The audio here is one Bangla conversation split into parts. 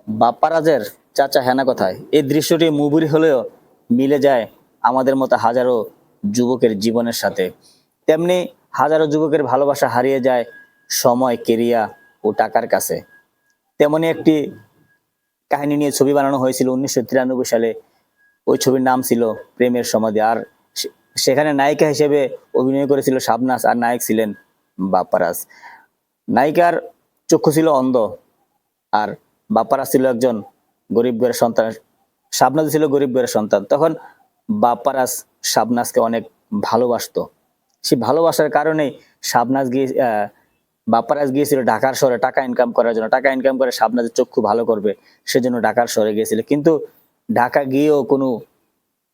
বাপ্পারাজের চাচা হেনা কোথায়, এই দৃশ্যটি মুভির হলেও মিলে যায় আমাদের মতো হাজারো যুবকের জীবনের সাথে। তেমনি হাজারো যুবকের ভালোবাসা হারিয়ে যায় সময়, কেরিয়া ও টাকার কাছে। তেমনি একটি কাহিনী নিয়ে ছবি বানানো হয়েছিল 1993 সালে। ওই ছবির নাম ছিল প্রেমের সমাধি। আর সেখানে নায়িকা হিসেবে অভিনয় করেছিল শাবনাজ, আর নায়ক ছিলেন বাপ্পারাজ। নায়িকার চক্ষু ছিল অন্ধ, আর বাপ্পারাজ ছিল একজন গরিব ঘরের সন্তান। শাবনাজ ছিল গরিব ঘরের সন্তান। তখন বাপ্পারাজ শাবনাজকে অনেক ভালোবাসতো। সেই ভালোবাসার কারণেই শাবনাজ গিয়ে বাপ্পারাজ গিয়েছিল ঢাকার শহরে টাকা ইনকাম করার জন্য। টাকা ইনকাম করে শাবনাজের চক্ষু ভালো করবে, সেজন্য ঢাকার শহরে গিয়েছিল। কিন্তু ঢাকা গিয়েও কোনো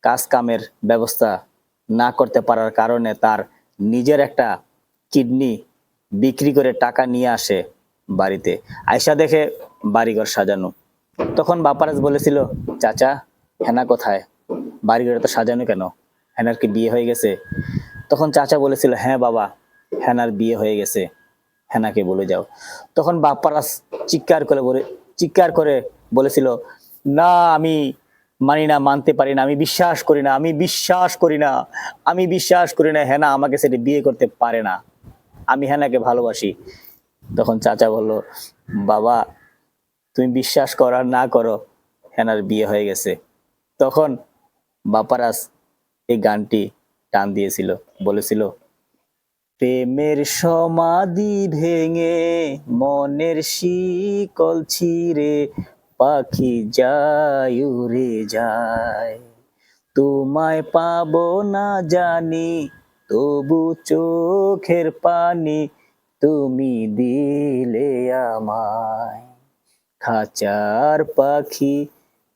কাজ কামের ব্যবস্থা না করতে পারার কারণে তার নিজের একটা কিডনি বিক্রি করে টাকা নিয়ে আসে বাড়িতে। আয়সা দেখে বাড়িঘর সাজানো। তখন বাপ্পারাজ বলেছিল, চাচা হেনা কোথায়, বাড়িঘরে তো সাজানো কেন, হেনার কি বিয়ে হয়ে গেছে? তখন চাচা বলেছিল, হ্যাঁ বাবা, হেনার বিয়ে হয়ে গেছে, হেনাকে বলে যাও। তখন বাপ্পারাজ চিৎকার করে বলেছিল, না আমি মানি না, মানতে পারি না, আমি বিশ্বাস করি না, আমি বিশ্বাস করি না, আমি বিশ্বাস করি না, হেনা আমাকে সেটা বিয়ে করতে পারে না, আমি হেনাকে ভালোবাসি। তখন চাচা বলল, বাবা তুমি বিশ্বাস করো আর না করো, হেনার বিয়ে হয়ে গেছে। তখন বাপ্পারাজ এই গানটি টান দিয়েছিল, বলেছিল, প্রেমের সমাধি ভেঙে মনের শিকল ছিঁড়ে পাখি যায় উড়ে যায়, তোমায় পাবো না জানি তবু চোখের পানি তুমি দিলে আমায়, খাঁচার পাখি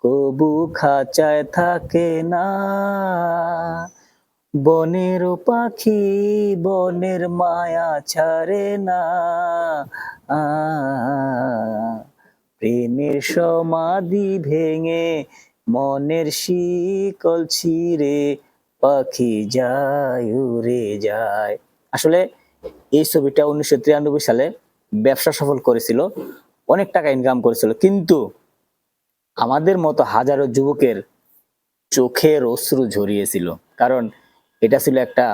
কবু খাঁচায় থাকে না, বনের পাখি বনের মায়া ছাড়ে না, প্রেমের সমাধি ভেঙে মনের শিকল ছিঁড়ে পাখি যায় উড়ে যায়। আসলে এই ছবিটা 1993 সালে ব্যবসা সফল করেছিল, অনেক টাকা ইনকাম করেছিল। কিন্তু আমাদের মতো হাজারো যুবকের চোখের অশ্রু ঝরিয়েছিল, কারণ এটা ছিল একটা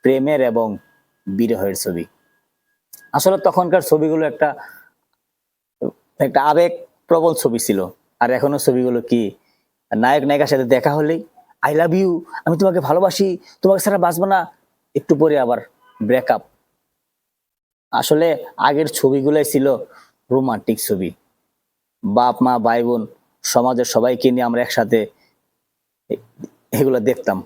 প্রেমের এবং বিরহের ছবি। আসলে তখনকার ছবিগুলো একটা একটা আবেগ প্রবল ছবি ছিল। আর এখনো ছবিগুলো কি, নায়ক নায়িকার সাথে দেখা হলেই আই লাভ ইউ, আমি তোমাকে ভালোবাসি, তোমাকে ছাড়া বাঁচবো না, একটু পরে আবার ব্রেকআপ। আসলে আগের ছবিগুলোই ছিল রোমান্টিক ছবি। বাপ মা ভাই বোন সমাজের সবাইকে নিয়ে আমরা একসাথে এগুলো দেখতাম।